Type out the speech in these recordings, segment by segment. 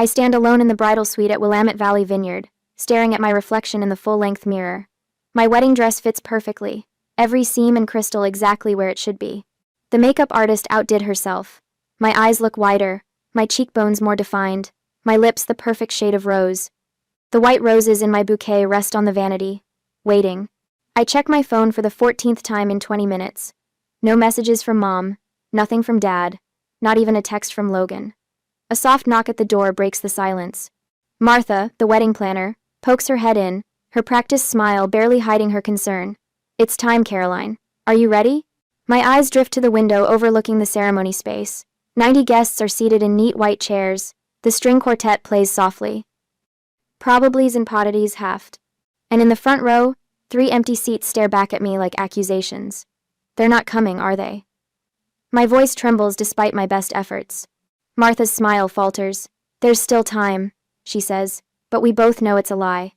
I stand alone in the bridal suite at Willamette Valley Vineyard, staring at my reflection in the full-length mirror. My wedding dress fits perfectly, every seam and crystal exactly where it should be. The makeup artist outdid herself. My eyes look wider, my cheekbones more defined, my lips the perfect shade of rose. The white roses in my bouquet rest on the vanity, waiting. I check my phone for the 14th time in 20 minutes. No messages from Mom, nothing from Dad, not even a text from Logan. A soft knock at the door breaks the silence. Martha, the wedding planner, pokes her head in, her practiced smile barely hiding her concern. "It's time, Caroline. Are you ready?" My eyes drift to the window overlooking the ceremony space. 90 guests are seated in neat white chairs. The string quartet plays softly. Probablys and pottities halved. And in the front row, 3 empty seats stare back at me like accusations. They're not coming, are they? My voice trembles despite my best efforts. Martha's smile falters. "There's still time," she says, but we both know it's a lie.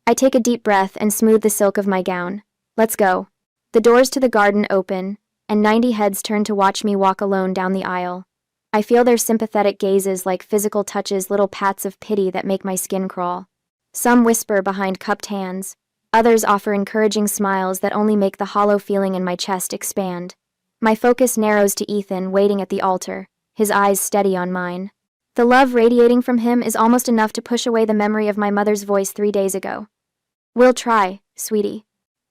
I take a deep breath and smooth the silk of my gown. Let's go. The doors to the garden open, and 90 heads turn to watch me walk alone down the aisle. I feel their sympathetic gazes like physical touches, little pats of pity that make my skin crawl. Some whisper behind cupped hands. Others offer encouraging smiles that only make the hollow feeling in my chest expand. My focus narrows to Ethan waiting at the altar, his eyes steady on mine. The love radiating from him is almost enough to push away the memory of my mother's voice 3 days ago. "We'll try, sweetie."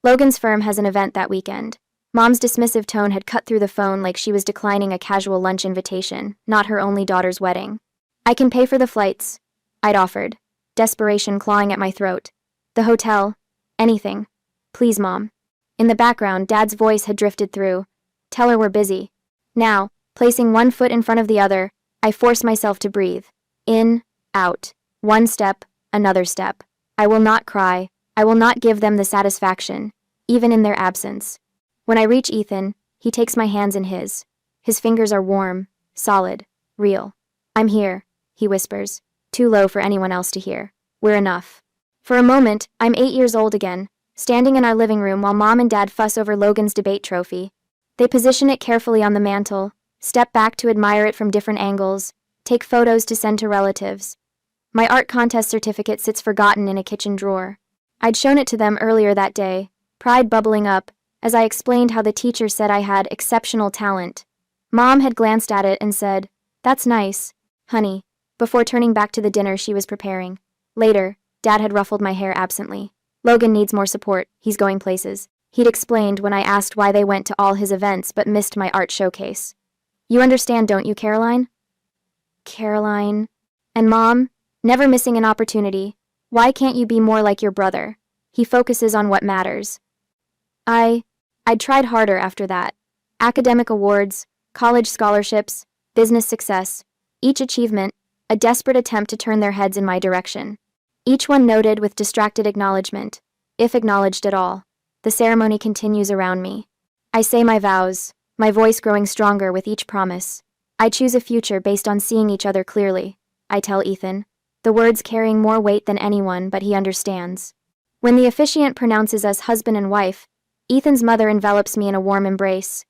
Logan's firm has an event that weekend. Mom's dismissive tone had cut through the phone like she was declining a casual lunch invitation, not her only daughter's wedding. "I can pay for the flights," I'd offered, desperation clawing at my throat. "The hotel, anything. Please, Mom." In the background, Dad's voice had drifted through. "Tell her we're busy." Now, placing one foot in front of the other, I force myself to breathe. In, out. One step, another step. I will not cry. I will not give them the satisfaction, even in their absence. When I reach Ethan, he takes my hands in his. His fingers are warm, solid, real. "I'm here," he whispers, too low for anyone else to hear. "We're enough." For a moment, I'm 8 years old again, standing in our living room while Mom and Dad fuss over Logan's debate trophy. They position it carefully on the mantel, step back to admire it from different angles, take photos to send to relatives. My art contest certificate sits forgotten in a kitchen drawer. I'd shown it to them earlier that day, pride bubbling up, as I explained how the teacher said I had exceptional talent. Mom had glanced at it and said, "That's nice, honey," before turning back to the dinner she was preparing. Later, Dad had ruffled my hair absently. "Logan needs more support, he's going places," he'd explained when I asked why they went to all his events but missed my art showcase. "You understand, don't you, Caroline?" Caroline. And Mom, never missing an opportunity. "Why can't you be more like your brother? He focuses on what matters." I'd tried harder after that. Academic awards, college scholarships, business success. Each achievement, a desperate attempt to turn their heads in my direction. Each one noted with distracted acknowledgement, if acknowledged at all. The ceremony continues around me. I say my vows, my voice growing stronger with each promise. I choose a future based on seeing each other clearly, I tell Ethan, the words carrying more weight than anyone, but he understands. When the officiant pronounces us husband and wife, Ethan's mother envelops me in a warm embrace.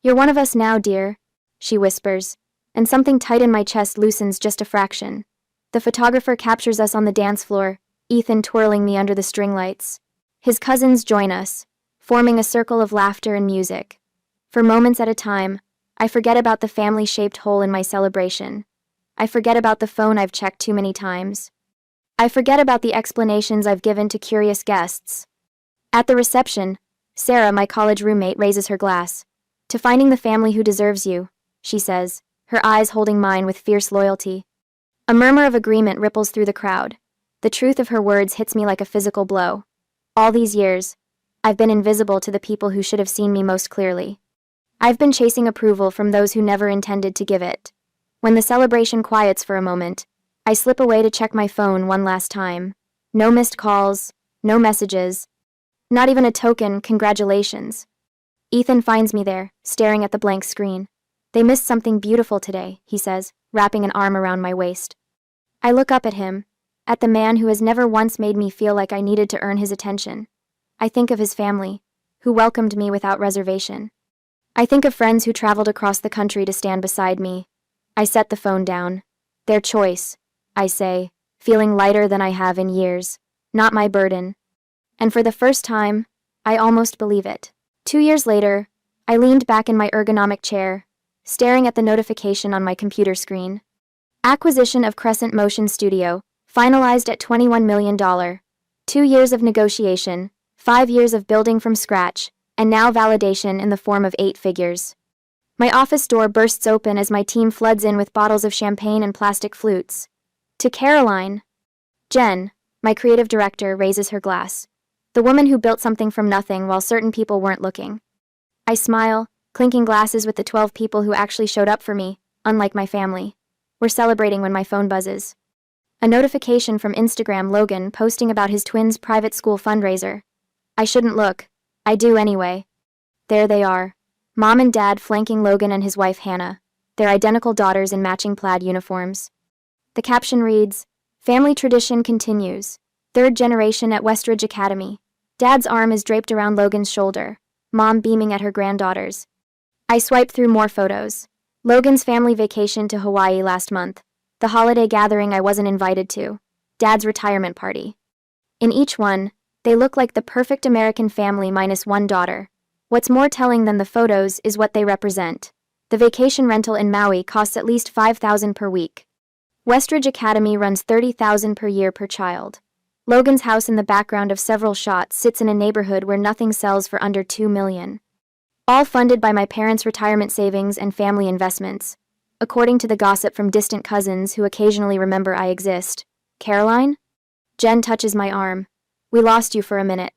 "You're one of us now, dear," she whispers, and something tight in my chest loosens just a fraction. The photographer captures us on the dance floor, Ethan twirling me under the string lights. His cousins join us, forming a circle of laughter and music. For moments at a time, I forget about the family-shaped hole in my celebration. I forget about the phone I've checked too many times. I forget about the explanations I've given to curious guests. At the reception, Sarah, my college roommate, raises her glass. "To finding the family who deserves you," she says, her eyes holding mine with fierce loyalty. A murmur of agreement ripples through the crowd. The truth of her words hits me like a physical blow. All these years, I've been invisible to the people who should have seen me most clearly. I've been chasing approval from those who never intended to give it. When the celebration quiets for a moment, I slip away to check my phone one last time. No missed calls, no messages, not even a token, "Congratulations." Ethan finds me there, staring at the blank screen. "They missed something beautiful today," he says, wrapping an arm around my waist. I look up at him, at the man who has never once made me feel like I needed to earn his attention. I think of his family, who welcomed me without reservation. I think of friends who traveled across the country to stand beside me. I set the phone down. Their choice, I say, feeling lighter than I have in years. Not my burden. And for the first time, I almost believe it. 2 years later, I leaned back in my ergonomic chair, staring at the notification on my computer screen. Acquisition of Crescent Motion Studio, finalized at $21 million. 2 years of negotiation, 5 years of building from scratch, and now validation in the form of 8 figures. My office door bursts open as my team floods in with bottles of champagne and plastic flutes. To Caroline. Jen, my creative director, raises her glass. The woman who built something from nothing while certain people weren't looking. I smile, clinking glasses with the 12 people who actually showed up for me, unlike my family. We're celebrating when my phone buzzes. A notification from Instagram Logan posting about his twins' private school fundraiser. I shouldn't look. I do anyway. There they are. Mom and Dad flanking Logan and his wife Hannah, their identical daughters in matching plaid uniforms. The caption reads, "Family tradition continues. 3rd generation at Westridge Academy." Dad's arm is draped around Logan's shoulder, Mom beaming at her granddaughters. I swipe through more photos. Logan's family vacation to Hawaii last month, the holiday gathering I wasn't invited to, Dad's retirement party. In each one, they look like the perfect American family minus one daughter. What's more telling than the photos is what they represent. The vacation rental in Maui costs at least $5,000 per week. Westridge Academy runs $30,000 per year per child. Logan's house in the background of several shots sits in a neighborhood where nothing sells for under $2 million. All funded by my parents' retirement savings and family investments, according to the gossip from distant cousins who occasionally remember I exist. Caroline? Jen touches my arm. We lost you for a minute.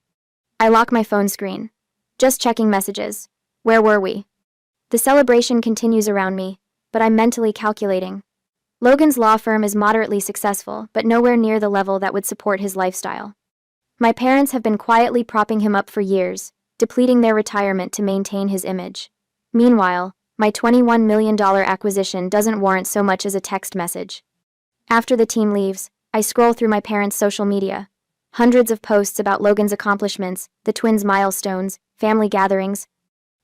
I lock my phone screen. Just checking messages. Where were we? The celebration continues around me, but I'm mentally calculating. Logan's law firm is moderately successful, but nowhere near the level that would support his lifestyle. My parents have been quietly propping him up for years, depleting their retirement to maintain his image. Meanwhile, my $21 million acquisition doesn't warrant so much as a text message. After the team leaves, I scroll through my parents' social media. Hundreds of posts about Logan's accomplishments, the twins' milestones, family gatherings.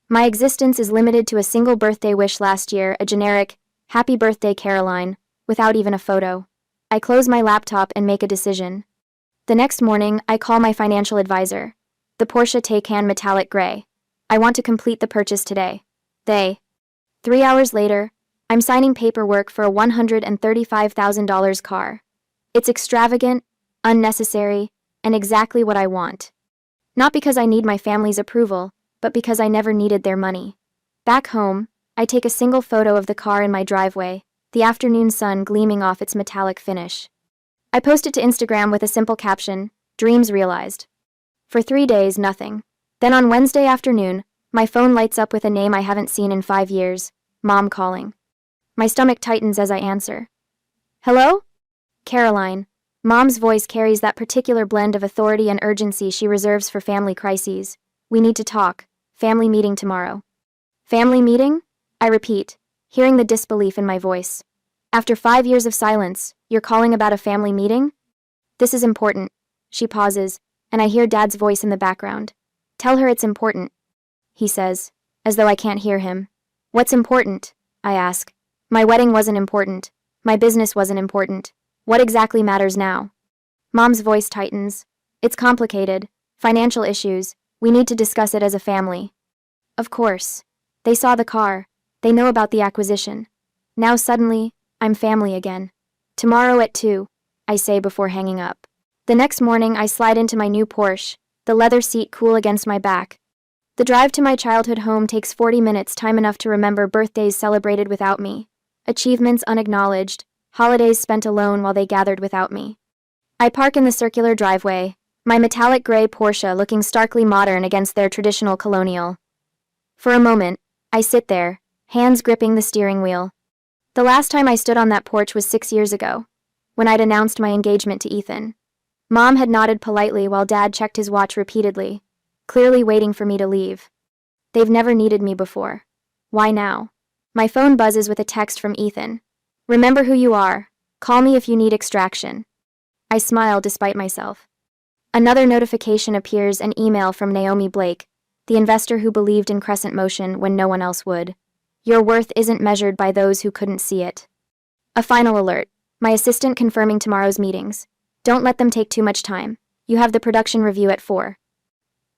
My existence is limited to a single birthday wish last year, a generic, "Happy birthday, Caroline," without even a photo. I close my laptop and make a decision. The next morning, I call my financial advisor. The Porsche Taycan metallic gray. I want to complete the purchase today. 3 hours later, I'm signing paperwork for a $135,000 car. It's extravagant, unnecessary, and exactly what I want. Not because I need my family's approval, but because I never needed their money. Back home, I take a single photo of the car in my driveway, the afternoon sun gleaming off its metallic finish. I post it to Instagram with a simple caption, "Dreams realized." For 3 days, nothing. Then on Wednesday afternoon, my phone lights up with a name I haven't seen in 5 years, Mom calling. My stomach tightens as I answer. "Hello?" Caroline. Mom's voice carries that particular blend of authority and urgency she reserves for family crises. "We need to talk. Family meeting tomorrow." "Family meeting?" I repeat, hearing the disbelief in my voice. "After 5 years of silence, you're calling about a family meeting?" "This is important." She pauses, and I hear Dad's voice in the background. "Tell her it's important," he says, as though I can't hear him. "What's important?" I ask. "My wedding wasn't important. My business wasn't important. What exactly matters now?" Mom's voice tightens. "It's complicated. Financial issues. We need to discuss it as a family." Of course. They saw the car. They know about the acquisition. Now suddenly, I'm family again. "Tomorrow at 2, I say before hanging up. The next morning I slide into my new Porsche, the leather seat cool against my back. The drive to my childhood home takes 40 minutes, time enough to remember birthdays celebrated without me, achievements unacknowledged, holidays spent alone while they gathered without me. I park in the circular driveway, my metallic gray Porsche looking starkly modern against their traditional colonial. For a moment, I sit there, hands gripping the steering wheel. The last time I stood on that porch was 6 years ago, when I'd announced my engagement to Ethan. Mom had nodded politely while Dad checked his watch repeatedly, clearly waiting for me to leave. They've never needed me before. Why now? My phone buzzes with a text from Ethan. "Remember who you are. Call me if you need extraction." I smile despite myself. Another notification appears, an email from Naomi Blake, the investor who believed in Crescent Motion when no one else would. "Your worth isn't measured by those who couldn't see it." A final alert. My assistant confirming tomorrow's meetings. Don't let them take too much time. You have the production review at 4.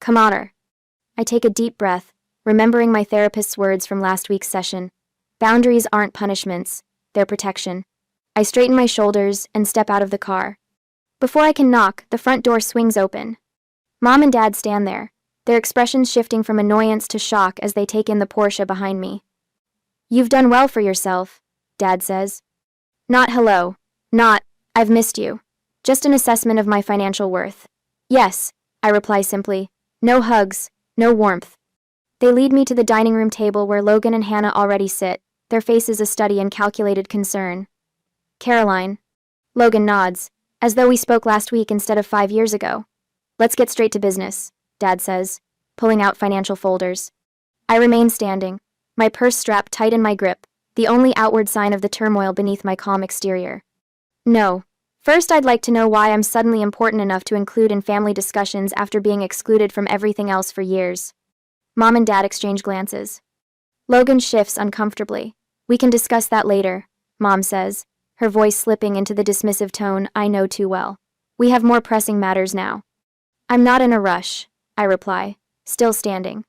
Come on. I take a deep breath, remembering my therapist's words from last week's session. Boundaries aren't punishments, they're protection. I straighten my shoulders and step out of the car. Before I can knock, the front door swings open. Mom and Dad stand there, their expressions shifting from annoyance to shock as they take in the Porsche behind me. You've done well for yourself, Dad says. Not hello. Not, I've missed you. Just an assessment of my financial worth. Yes, I reply simply. No hugs, no warmth. They lead me to the dining room table where Logan and Hannah already sit, their faces a study in calculated concern. Caroline. Logan nods, as though we spoke last week instead of 5 years ago. Let's get straight to business, Dad says, pulling out financial folders. I remain standing, my purse strapped tight in my grip, the only outward sign of the turmoil beneath my calm exterior. No. First, I'd like to know why I'm suddenly important enough to include in family discussions after being excluded from everything else for years. Mom and Dad exchange glances. Logan shifts uncomfortably. We can discuss that later, Mom says, her voice slipping into the dismissive tone I know too well. We have more pressing matters now. I'm not in a rush, I reply, still standing.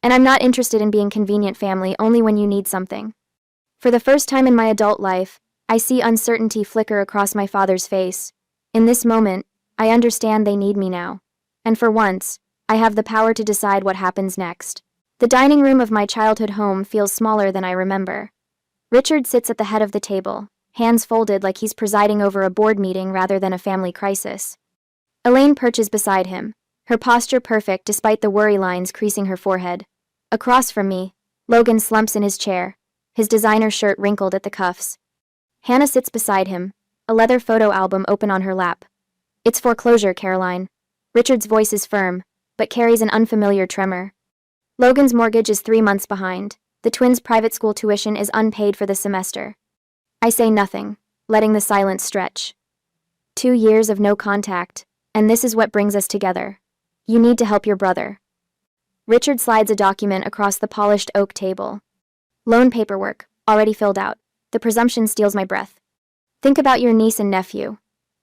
And I'm not interested in being convenient family only when you need something. For the first time in my adult life, I see uncertainty flicker across my father's face. In this moment, I understand they need me now. And for once, I have the power to decide what happens next. The dining room of my childhood home feels smaller than I remember. Richard sits at the head of the table, hands folded like he's presiding over a board meeting rather than a family crisis. Elaine perches beside him, her posture perfect despite the worry lines creasing her forehead. Across from me, Logan slumps in his chair, his designer shirt wrinkled at the cuffs. Hannah sits beside him, a leather photo album open on her lap. It's foreclosure, Caroline. Richard's voice is firm, but carries an unfamiliar tremor. Logan's mortgage is 3 months behind. The twins' private school tuition is unpaid for the semester. I say nothing, letting the silence stretch. 2 years of no contact, and this is what brings us together. You need to help your brother. Richard slides a document across the polished oak table. Loan paperwork, already filled out. The presumption steals my breath. Think about your niece and nephew.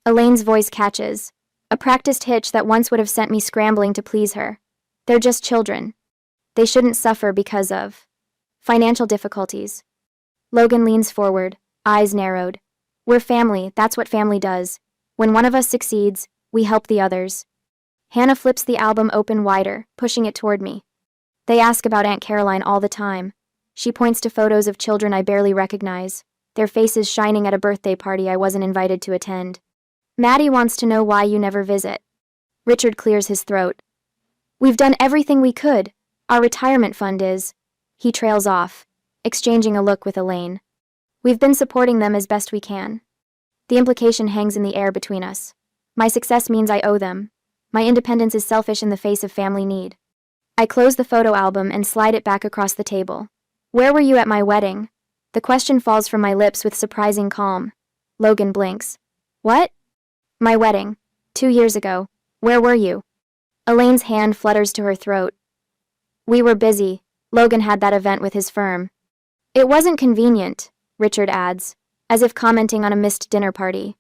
Elaine's voice catches, a practiced hitch that once would have sent me scrambling to please her. They're just children. They shouldn't suffer because of financial difficulties. Logan leans forward, eyes narrowed. We're family, that's what family does. When one of us succeeds, we help the others. Hannah flips the album open wider, pushing it toward me. They ask about Aunt Caroline all the time. She points to photos of children I barely recognize, their faces shining at a birthday party I wasn't invited to attend. Maddie wants to know why you never visit. Richard clears his throat. We've done everything we could. Our retirement fund is. He trails off, exchanging a look with Elaine. We've been supporting them as best we can. The implication hangs in the air between us. My success means I owe them. My independence is selfish in the face of family need. I close the photo album and slide it back across the table. Where were you at my wedding? The question falls from my lips with surprising calm. Logan blinks. What? My wedding. 2 years ago. Where were you? Elaine's hand flutters to her throat. We were busy. Logan had that event with his firm. It wasn't convenient, Richard adds, as if commenting on a missed dinner party.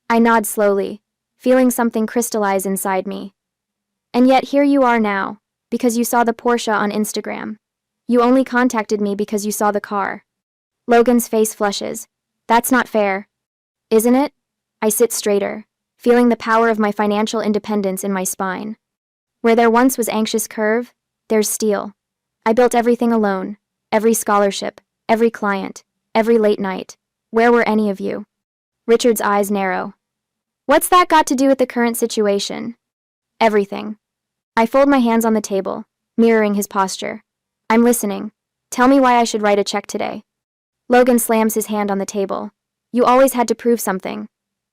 I nod slowly, feeling something crystallize inside me. And yet here you are now, because you saw the Porsche on Instagram. You only contacted me because you saw the car. Logan's face flushes. That's not fair. Isn't it? I sit straighter, feeling the power of my financial independence in my spine. Where there once was anxious curve, there's steel. I built everything alone. Every scholarship, every client, every late night. Where were any of you? Richard's eyes narrow. What's that got to do with the current situation? Everything. I fold my hands on the table, mirroring his posture. I'm listening. Tell me why I should write a check today. Logan slams his hand on the table. You always had to prove something.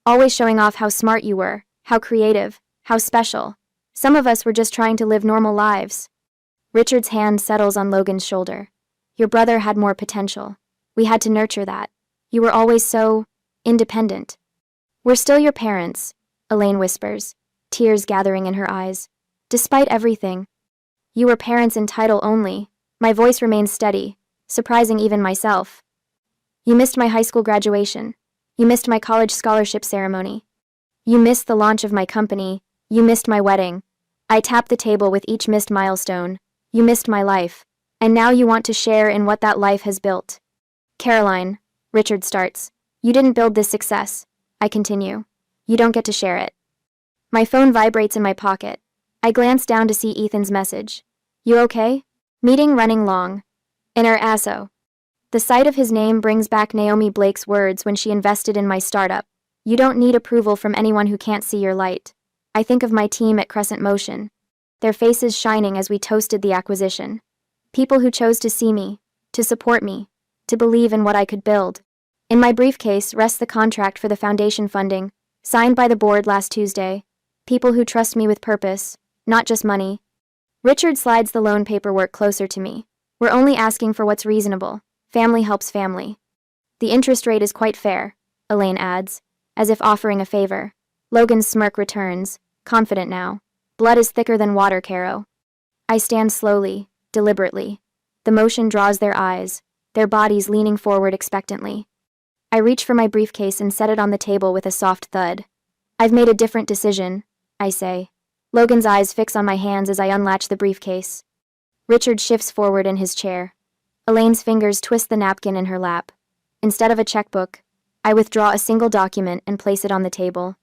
Always showing off how smart you were, how creative, how special. Some of us were just trying to live normal lives. Richard's hand settles on Logan's shoulder. Your brother had more potential. We had to nurture that. You were always so independent. We're still your parents, Elaine whispers, tears gathering in her eyes. Despite everything. You were parents in title only. My voice remains steady, surprising even myself. You missed my high school graduation. You missed my college scholarship ceremony. You missed the launch of my company. You missed my wedding. I tapped the table with each missed milestone. You missed my life. And now you want to share in what that life has built. Caroline, Richard starts. You didn't build this success. I continue. You don't get to share it. My phone vibrates in my pocket. I glance down to see Ethan's message. You okay? Meeting running long. Inner asso. The sight of his name brings back Naomi Blake's words when she invested in my startup. You don't need approval from anyone who can't see your light. I think of my team at Crescent Motion. Their faces shining as we toasted the acquisition. People who chose to see me, to support me, to believe in what I could build. In my briefcase rests the contract for the foundation funding, signed by the board last Tuesday. People who trust me with purpose, not just money. Richard slides the loan paperwork closer to me. We're only asking for what's reasonable. Family helps family. The interest rate is quite fair, Elaine adds, as if offering a favor. Logan's smirk returns, confident now. Blood is thicker than water, Caro. I stand slowly, deliberately. The motion draws their eyes, their bodies leaning forward expectantly. I reach for my briefcase and set it on the table with a soft thud. I've made a different decision, I say. Logan's eyes fix on my hands as I unlatch the briefcase. Richard shifts forward in his chair. Elaine's fingers twist the napkin in her lap. Instead of a checkbook, I withdraw a single document and place it on the table.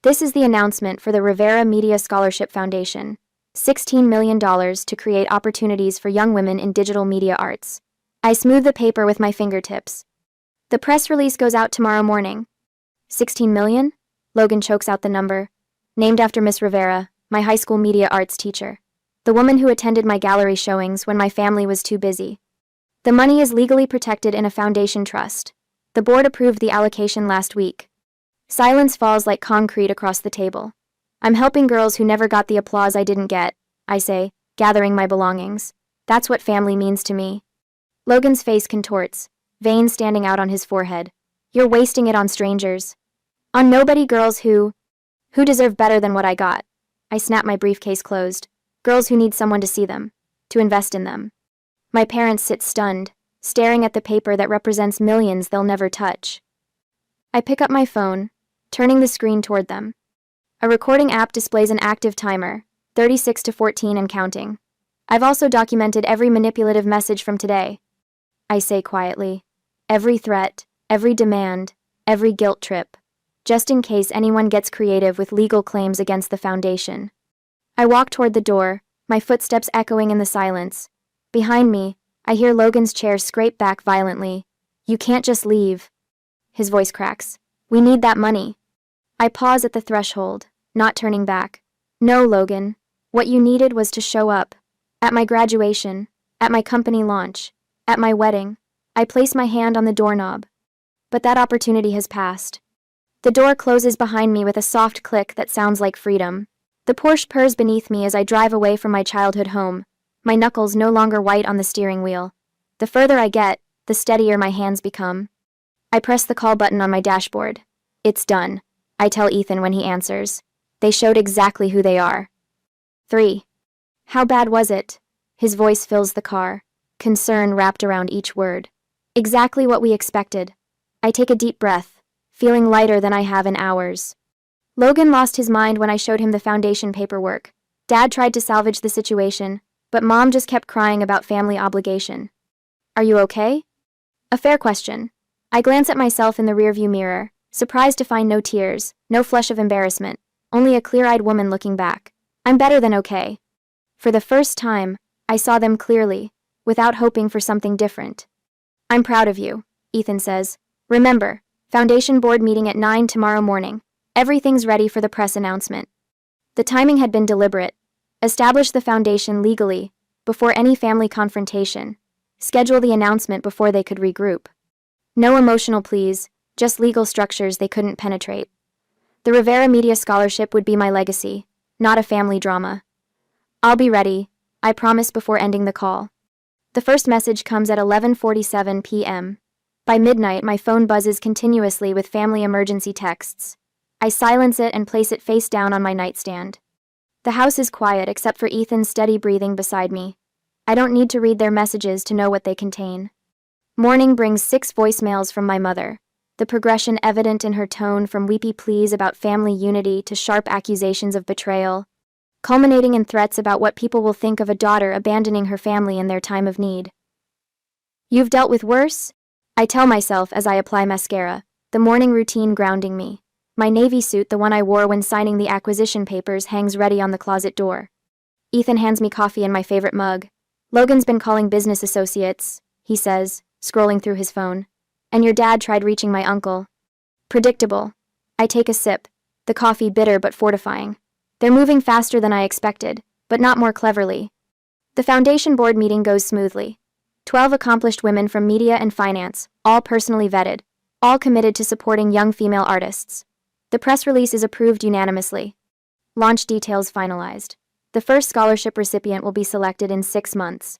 This is the announcement for the Rivera Media Scholarship Foundation. $16 million to create opportunities for young women in digital media arts. I smooth the paper with my fingertips. The press release goes out tomorrow morning. 16 million? Logan chokes out the number. Named after Miss Rivera, my high school media arts teacher. The woman who attended my gallery showings when my family was too busy. The money is legally protected in a foundation trust. The board approved the allocation last week. Silence falls like concrete across the table. I'm helping girls who never got the applause I didn't get, I say, gathering my belongings. That's what family means to me. Logan's face contorts, veins standing out on his forehead. You're wasting it on strangers. On nobody girls who deserve better than what I got. I snap my briefcase closed. Girls who need someone to see them, to invest in them. My parents sit stunned, staring at the paper that represents millions they'll never touch. I pick up my phone, turning the screen toward them. A recording app displays an active timer, 36 to 14 and counting. I've also documented every manipulative message from today. I say quietly. Every threat, every demand, every guilt trip. Just in case anyone gets creative with legal claims against the foundation. I walk toward the door, my footsteps echoing in the silence. Behind me, I hear Logan's chair scrape back violently. You can't just leave. His voice cracks. We need that money. I pause at the threshold, not turning back. No, Logan. What you needed was to show up. At my graduation, at my company launch, at my wedding. I place my hand on the doorknob. But that opportunity has passed. The door closes behind me with a soft click that sounds like freedom. The Porsche purrs beneath me as I drive away from my childhood home, my knuckles no longer white on the steering wheel. The further I get, the steadier my hands become. I press the call button on my dashboard. It's done, I tell Ethan when he answers. They showed exactly who they are. 3. How bad was it? His voice fills the car, concern wrapped around each word. Exactly what we expected. I take a deep breath, feeling lighter than I have in hours. Logan lost his mind when I showed him the foundation paperwork. Dad tried to salvage the situation, but Mom just kept crying about family obligation. Are you okay? A fair question. I glance at myself in the rearview mirror, surprised to find no tears, no flush of embarrassment, only a clear-eyed woman looking back. I'm better than okay. For the first time, I saw them clearly, without hoping for something different. I'm proud of you, Ethan says. Remember, Foundation Board meeting at 9 tomorrow morning. Everything's ready for the press announcement. The timing had been deliberate. Establish the foundation legally, before any family confrontation. Schedule the announcement before they could regroup. No emotional pleas, just legal structures they couldn't penetrate. The Rivera Media Scholarship would be my legacy, not a family drama. I'll be ready, I promise before ending the call. The first message comes at 11:47 p.m. By midnight, my phone buzzes continuously with family emergency texts. I silence it and place it face down on my nightstand. The house is quiet except for Ethan's steady breathing beside me. I don't need to read their messages to know what they contain. Morning brings 6 voicemails from my mother. the progression evident in her tone from weepy pleas about family unity to sharp accusations of betrayal, culminating in threats about what people will think of a daughter abandoning her family in their time of need. "You've dealt with worse?" I tell myself as I apply mascara, the morning routine grounding me. My navy suit, the one I wore when signing the acquisition papers, hangs ready on the closet door. Ethan hands me coffee in my favorite mug. "Logan's been calling business associates," he says, scrolling through his phone. "And your dad tried reaching my uncle." Predictable. I take a sip, the coffee bitter but fortifying. They're moving faster than I expected, but not more cleverly. The foundation board meeting goes smoothly. 12 accomplished women from media and finance, all personally vetted, all committed to supporting young female artists. The press release is approved unanimously. Launch details finalized. The first scholarship recipient will be selected in 6 months.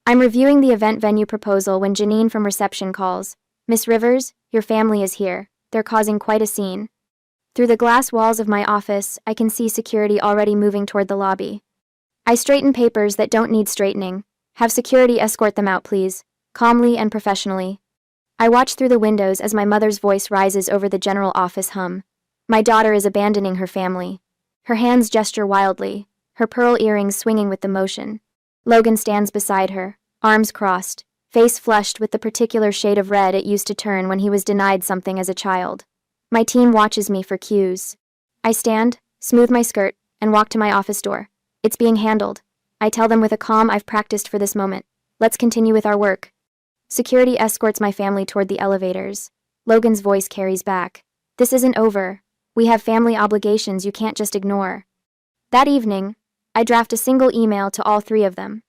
I'm reviewing the event venue proposal when Janine from reception calls. "Miss Rivers, your family is here. They're causing quite a scene." Through the glass walls of my office, I can see security already moving toward the lobby. I straighten papers that don't need straightening. "Have security escort them out, please," calmly and professionally. I watch through the windows as my mother's voice rises over the general office hum. My daughter is abandoning her family. Her hands gesture wildly, her pearl earrings swinging with the motion. Logan stands beside her, arms crossed, face flushed with the particular shade of red it used to turn when he was denied something as a child. My team watches me for cues. I stand, smooth my skirt, and walk to my office door. "It's being handled." I tell them with a calm I've practiced for this moment. "Let's continue with our work." Security escorts my family toward the elevators. Logan's voice carries back. "This isn't over. We have family obligations you can't just ignore." That evening, I draft a single email to all 3 of them.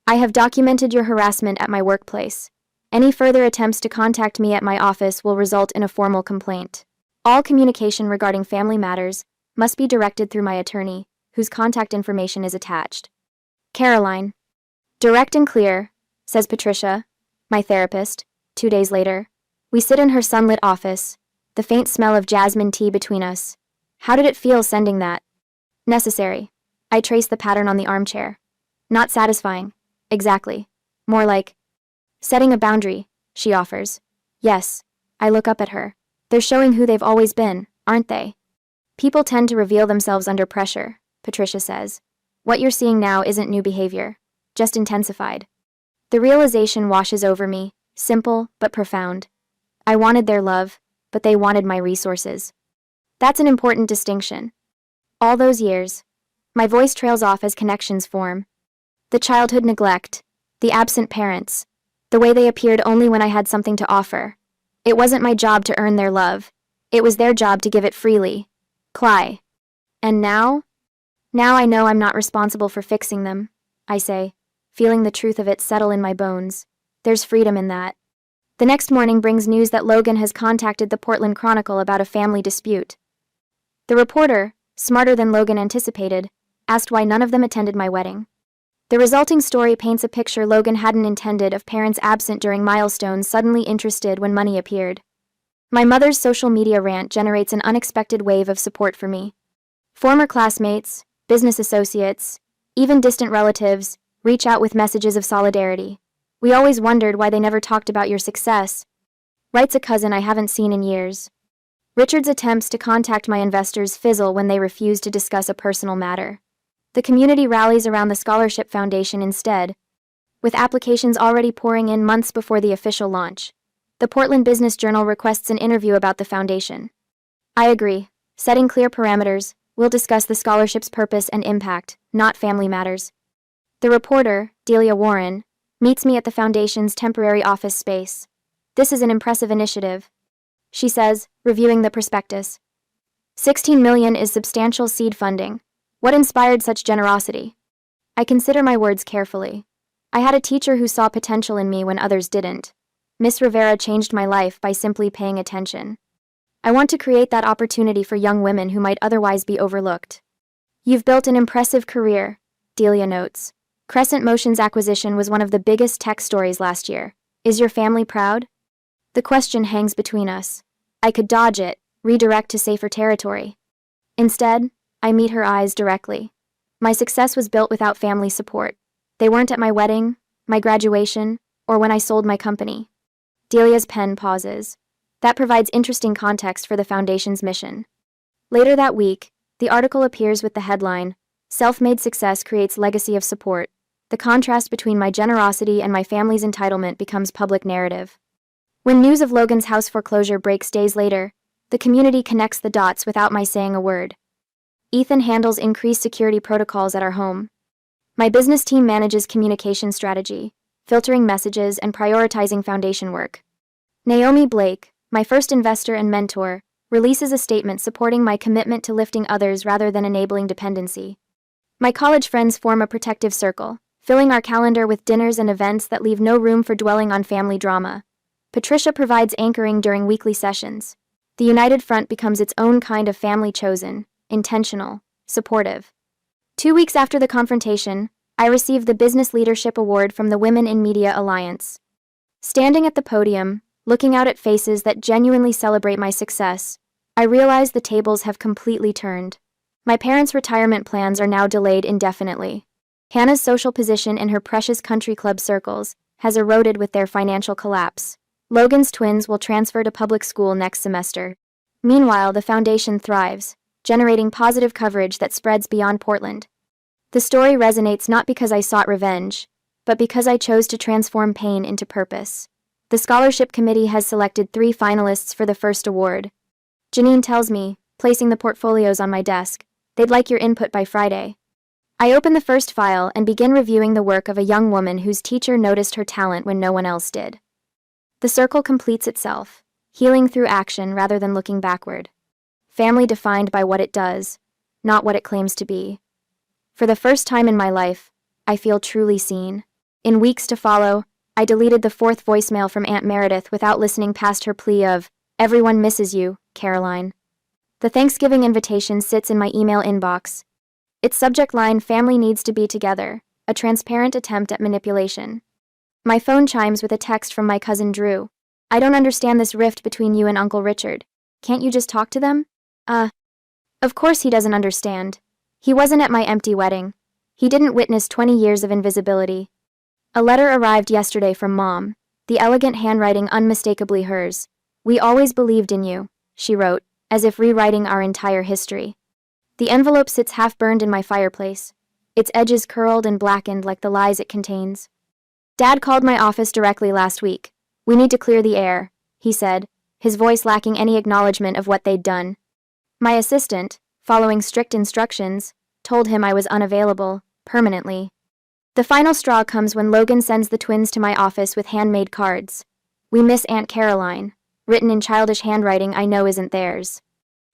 "I have documented your harassment at my workplace. Any further attempts to contact me at my office will result in a formal complaint. All communication regarding family matters must be directed through my attorney, whose contact information is attached. Caroline." "Direct and clear," says Patricia, my therapist, 2 days later. We sit in her sunlit office, the faint smell of jasmine tea between us. "How did it feel sending that?" "Necessary." I trace the pattern on the armchair. "Not satisfying." "Exactly. More like setting a boundary," she offers. "Yes." I look up at her. "They're showing who they've always been, aren't they?" "People tend to reveal themselves under pressure," Patricia says. "What you're seeing now isn't new behavior, just intensified." The realization washes over me, simple but profound. I wanted their love, but they wanted my resources. That's an important distinction. All those years. My voice trails off as connections form. The childhood neglect, the absent parents, the way they appeared only when I had something to offer. It wasn't my job to earn their love. It was their job to give it freely. Cly. And now? Now I know I'm not responsible for fixing them, I say, feeling the truth of it settle in my bones. There's freedom in that. The next morning brings news that Logan has contacted the Portland Chronicle about a family dispute. The reporter, smarter than Logan anticipated, asked why none of them attended my wedding. The resulting story paints a picture Logan hadn't intended of parents absent during milestones suddenly interested when money appeared. My mother's social media rant generates an unexpected wave of support for me. Former classmates, business associates, even distant relatives reach out with messages of solidarity. "We always wondered why they never talked about your success," writes a cousin I haven't seen in years. Richard's attempts to contact my investors fizzle when they refuse to discuss a personal matter. The community rallies around the Scholarship Foundation instead, with applications already pouring in months before the official launch. The Portland Business Journal requests an interview about the foundation. I agree. Setting clear parameters, we'll discuss the scholarship's purpose and impact, not family matters. The reporter, Delia Warren, meets me at the foundation's temporary office space. "This is an impressive initiative," she says, reviewing the prospectus. $16 million is substantial seed funding. What inspired such generosity? I consider my words carefully. I had a teacher who saw potential in me when others didn't. Miss Rivera changed my life by simply paying attention. I want to create that opportunity for young women who might otherwise be overlooked. "You've built an impressive career," Delia notes. "Crescent Motion's acquisition was one of the biggest tech stories last year. Is your family proud?" The question hangs between us. I could dodge it, redirect to safer territory. Instead, I meet her eyes directly. My success was built without family support. They weren't at my wedding, my graduation, or when I sold my company. Delia's pen pauses. That provides interesting context for the foundation's mission. Later that week, the article appears with the headline, "Self-made success creates legacy of support." The contrast between my generosity and my family's entitlement becomes public narrative. When news of Logan's house foreclosure breaks days later, the community connects the dots without my saying a word. Ethan handles increased security protocols at our home. My business team manages communication strategy, filtering messages and prioritizing foundation work. Naomi Blake, my first investor and mentor, releases a statement supporting my commitment to lifting others rather than enabling dependency. My college friends form a protective circle, filling our calendar with dinners and events that leave no room for dwelling on family drama. Patricia provides anchoring during weekly sessions. The United Front becomes its own kind of family, chosen, intentional, supportive. 2 weeks after the confrontation, I received the Business Leadership Award from the Women in Media Alliance. Standing at the podium, looking out at faces that genuinely celebrate my success, I realize the tables have completely turned. My parents' retirement plans are now delayed indefinitely. Hannah's social position in her precious country club circles has eroded with their financial collapse. Logan's twins will transfer to public school next semester. Meanwhile, the foundation thrives, generating positive coverage that spreads beyond Portland. The story resonates not because I sought revenge, but because I chose to transform pain into purpose. The scholarship committee has selected 3 finalists for the first award. Janine tells me, placing the portfolios on my desk, "They'd like your input by Friday." I open the first file and begin reviewing the work of a young woman whose teacher noticed her talent when no one else did. The circle completes itself, healing through action rather than looking backward. Family defined by what it does, not what it claims to be. For the first time in my life, I feel truly seen. In weeks to follow, I deleted the 4th voicemail from Aunt Meredith without listening past her plea of, "Everyone misses you, Caroline." The Thanksgiving invitation sits in my email inbox. Its subject line, "Family needs to be together," a transparent attempt at manipulation. My phone chimes with a text from my cousin Drew. "I don't understand this rift between you and Uncle Richard. Can't you just talk to them?" Of course he doesn't understand. He wasn't at my empty wedding. He didn't witness 20 years of invisibility. A letter arrived yesterday from Mom, the elegant handwriting unmistakably hers. "We always believed in you," she wrote, as if rewriting our entire history. The envelope sits half-burned in my fireplace, its edges curled and blackened like the lies it contains. "Dad called my office directly last week. We need to clear the air," he said, his voice lacking any acknowledgement of what they'd done. My assistant, following strict instructions, told him I was unavailable, permanently. The final straw comes when Logan sends the twins to my office with handmade cards. "We miss Aunt Caroline," written in childish handwriting I know isn't theirs.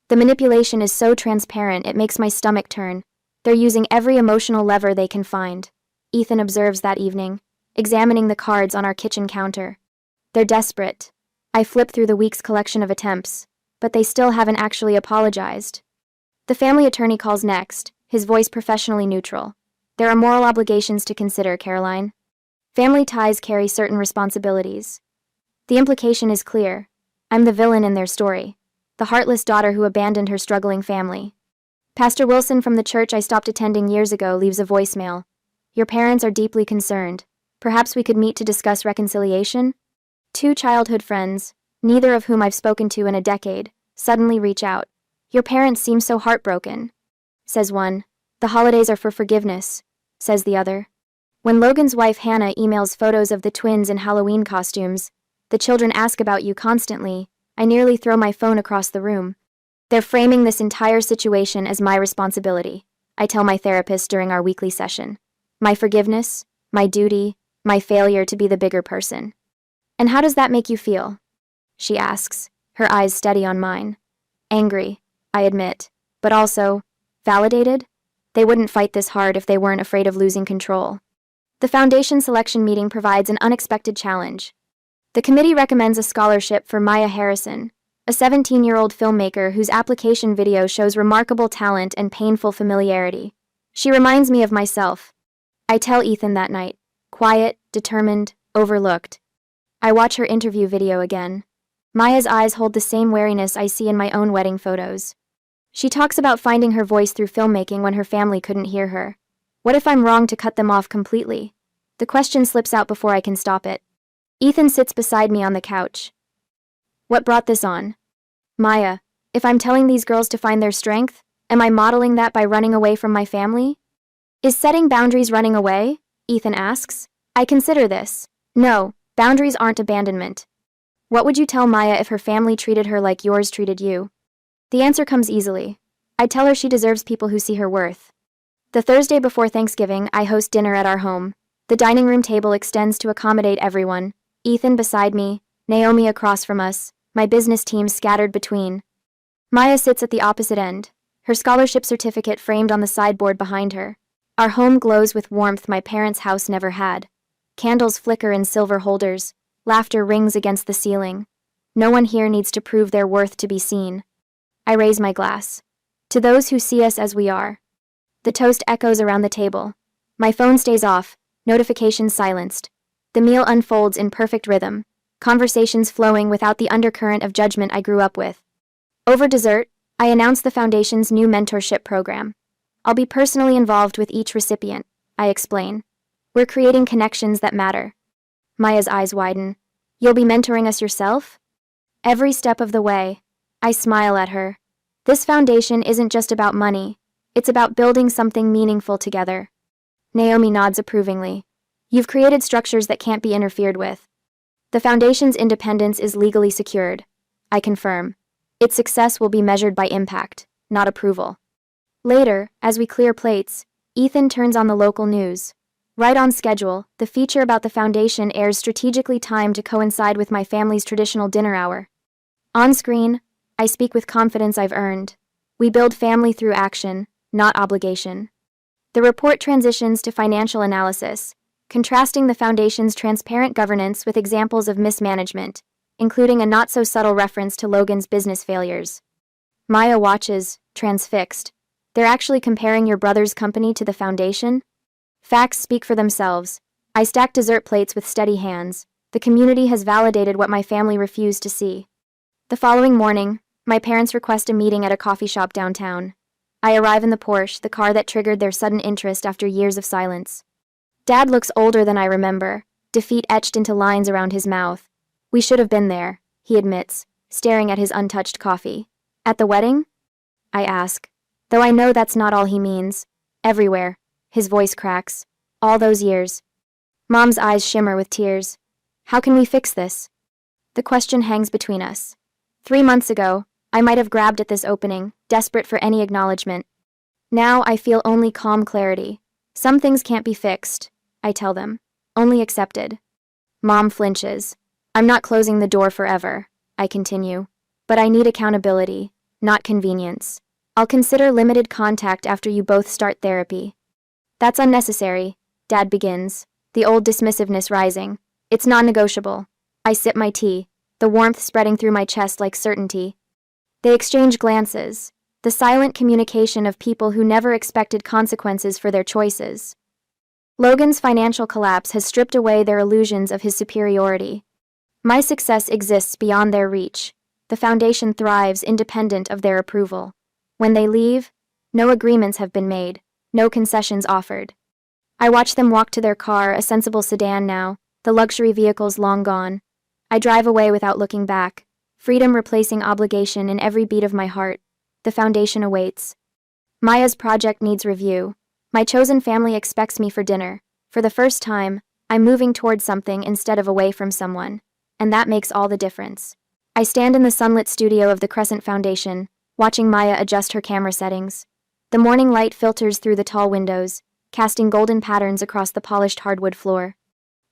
The manipulation is so transparent it makes my stomach turn. They're using every emotional lever they can find. Ethan observes that evening, examining the cards on our kitchen counter. They're desperate. I flip through the week's collection of attempts, but they still haven't actually apologized. The family attorney calls next, his voice professionally neutral. "There are moral obligations to consider, Caroline. Family ties carry certain responsibilities." The implication is clear. I'm the villain in their story, the heartless daughter who abandoned her struggling family. Pastor Wilson from the church I stopped attending years ago leaves a voicemail. "Your parents are deeply concerned. Perhaps we could meet to discuss reconciliation?" 2 childhood friends, neither of whom I've spoken to in a decade, suddenly reach out. "Your parents seem so heartbroken," says one. "The holidays are for forgiveness," says the other. When Logan's wife Hannah emails photos of the twins in Halloween costumes, "The children ask about you constantly," I nearly throw my phone across the room. They're framing this entire situation as my responsibility, I tell my therapist during our weekly session. My forgiveness, my duty, my failure to be the bigger person. "And how does that make you feel?" she asks, her eyes steady on mine. "Angry," I admit, "but also validated." They wouldn't fight this hard if they weren't afraid of losing control. The foundation selection meeting provides an unexpected challenge. The committee recommends a scholarship for Maya Harrison, a 17-year-old filmmaker whose application video shows remarkable talent and painful familiarity. She reminds me of myself. I tell Ethan that night, quiet, determined, overlooked. I watch her interview video again. Maya's eyes hold the same wariness I see in my own wedding photos. She talks about finding her voice through filmmaking when her family couldn't hear her. What if I'm wrong to cut them off completely? The question slips out before I can stop it. Ethan sits beside me on the couch. What brought this on? Maya, if I'm telling these girls to find their strength, am I modeling that by running away from my family? Is setting boundaries running away? Ethan asks. I consider this. No, boundaries aren't abandonment. What would you tell Maya if her family treated her like yours treated you? The answer comes easily. I'd tell her she deserves people who see her worth. The Thursday before Thanksgiving, I host dinner at our home. The dining room table extends to accommodate everyone. Ethan beside me, Naomi across from us, my business team scattered between. Maya sits at the opposite end, her scholarship certificate framed on the sideboard behind her. Our home glows with warmth my parents' house never had. Candles flicker in silver holders, laughter rings against the ceiling. No one here needs to prove their worth to be seen. I raise my glass. To those who see us as we are. The toast echoes around the table. My phone stays off, notifications silenced. The meal unfolds in perfect rhythm, conversations flowing without the undercurrent of judgment I grew up with. Over dessert, I announce the Foundation's new mentorship program. I'll be personally involved with each recipient, I explain. We're creating connections that matter. Maya's eyes widen. You'll be mentoring us yourself? Every step of the way. I smile at her. This foundation isn't just about money. It's about building something meaningful together. Naomi nods approvingly. You've created structures that can't be interfered with. The foundation's independence is legally secured. I confirm. Its success will be measured by impact, not approval. Later, as we clear plates, Ethan turns on the local news. Right on schedule, the feature about the foundation airs strategically timed to coincide with my family's traditional dinner hour. On screen, I speak with confidence I've earned. We build family through action, not obligation. The report transitions to financial analysis, contrasting the foundation's transparent governance with examples of mismanagement, including a not-so-subtle reference to Logan's business failures. Maya watches, transfixed. They're actually comparing your brother's company to the foundation? Facts speak for themselves. I stack dessert plates with steady hands. The community has validated what my family refused to see. The following morning, my parents request a meeting at a coffee shop downtown. I arrive in the Porsche, the car that triggered their sudden interest after years of silence. Dad looks older than I remember, defeat etched into lines around his mouth. We should have been there, he admits, staring at his untouched coffee. At the wedding? I ask. Though I know that's not all he means. Everywhere. His voice cracks. All those years. Mom's eyes shimmer with tears. How can we fix this? The question hangs between us. 3 months ago, I might have grabbed at this opening, desperate for any acknowledgement. Now I feel only calm clarity. Some things can't be fixed, I tell them. Only accepted. Mom flinches. I'm not closing the door forever, I continue. But I need accountability, not convenience. I'll consider limited contact after you both start therapy. That's unnecessary, Dad begins, the old dismissiveness rising. It's non-negotiable. I sip my tea, the warmth spreading through my chest like certainty. They exchange glances, the silent communication of people who never expected consequences for their choices. Logan's financial collapse has stripped away their illusions of his superiority. My success exists beyond their reach. The foundation thrives independent of their approval. When they leave, no agreements have been made, no concessions offered. I watch them walk to their car, a sensible sedan now, the luxury vehicles long gone. I drive away without looking back, freedom replacing obligation in every beat of my heart. The foundation awaits. Maya's project needs review. My chosen family expects me for dinner. For the first time, I'm moving towards something instead of away from someone, and that makes all the difference. I stand in the sunlit studio of the Crescent Foundation, watching Maya adjust her camera settings. The morning light filters through the tall windows, casting golden patterns across the polished hardwood floor.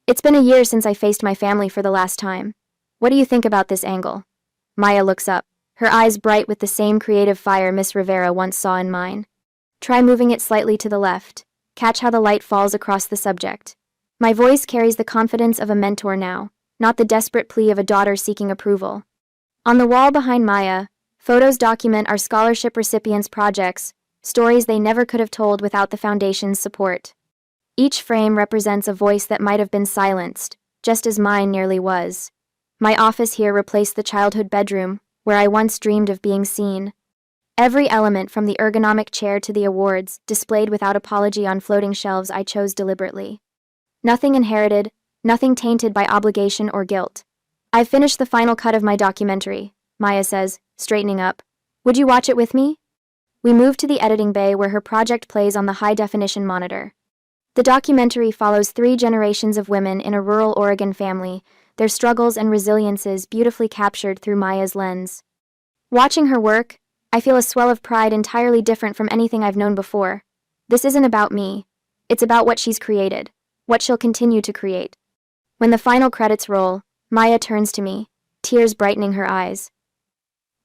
It's been a year since I faced my family for the last time. What do you think about this angle? Maya looks up, her eyes bright with the same creative fire Miss Rivera once saw in mine. Try moving it slightly to the left. Catch how the light falls across the subject. My voice carries the confidence of a mentor now, not the desperate plea of a daughter seeking approval. On the wall behind Maya, photos document our scholarship recipients' projects, stories they never could have told without the foundation's support. Each frame represents a voice that might have been silenced, just as mine nearly was. My office here replaced the childhood bedroom, where I once dreamed of being seen. Every element from the ergonomic chair to the awards, displayed without apology on floating shelves I chose deliberately. Nothing inherited, nothing tainted by obligation or guilt. "I've finished the final cut of my documentary," Maya says, straightening up. "Would you watch it with me?" We move to the editing bay where her project plays on the high-definition monitor. The documentary follows 3 generations of women in a rural Oregon family, their struggles and resiliences beautifully captured through Maya's lens. Watching her work, I feel a swell of pride entirely different from anything I've known before. This isn't about me. It's about what she's created, what she'll continue to create. When the final credits roll, Maya turns to me, tears brightening her eyes.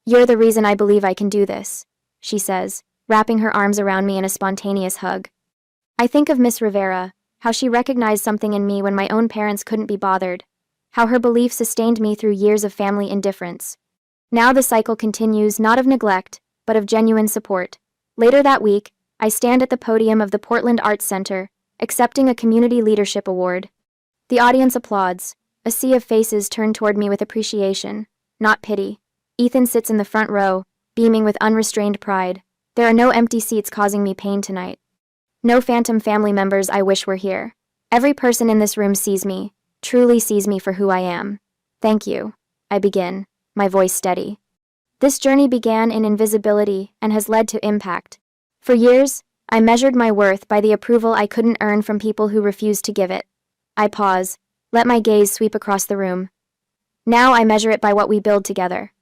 "You're the reason I believe I can do this," she says, wrapping her arms around me in a spontaneous hug. I think of Miss Rivera, how she recognized something in me when my own parents couldn't be bothered, how her belief sustained me through years of family indifference. Now the cycle continues, not of neglect, but of genuine support. Later that week, I stand at the podium of the Portland Arts Center, accepting a Community Leadership Award. The audience applauds. A sea of faces turn toward me with appreciation, not pity. Ethan sits in the front row, beaming with unrestrained pride. There are no empty seats causing me pain tonight. No phantom family members I wish were here. Every person in this room sees me, truly sees me for who I am. "Thank you," I begin, my voice steady. This journey began in invisibility and has led to impact. For years, I measured my worth by the approval I couldn't earn from people who refused to give it. I pause, let my gaze sweep across the room. Now I measure it by what we build together.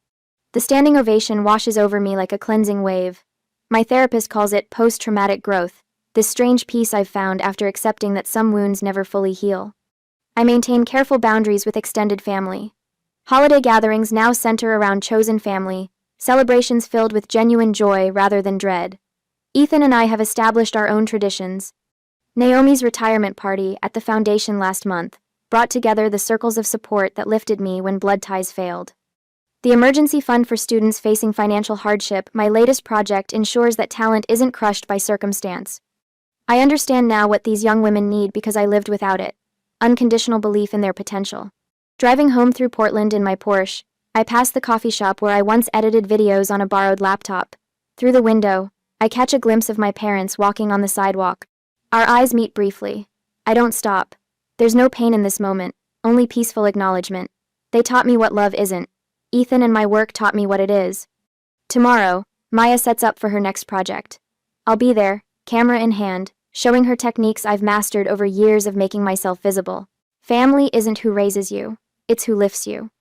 The standing ovation washes over me like a cleansing wave. My therapist calls it post-traumatic growth, this strange peace I've found after accepting that some wounds never fully heal. I maintain careful boundaries with extended family. Holiday gatherings now center around chosen family, celebrations filled with genuine joy rather than dread. Ethan and I have established our own traditions. Naomi's retirement party at the foundation last month brought together the circles of support that lifted me when blood ties failed. The emergency fund for students facing financial hardship, my latest project, ensures that talent isn't crushed by circumstance. I understand now what these young women need because I lived without it: unconditional belief in their potential. Driving home through Portland in my Porsche, I pass the coffee shop where I once edited videos on a borrowed laptop. Through the window, I catch a glimpse of my parents walking on the sidewalk. Our eyes meet briefly. I don't stop. There's no pain in this moment, only peaceful acknowledgement. They taught me what love isn't. Ethan and my work taught me what it is. Tomorrow, Maya sets up for her next project. I'll be there, camera in hand, showing her techniques I've mastered over years of making myself visible. Family isn't who raises you, it's who lifts you.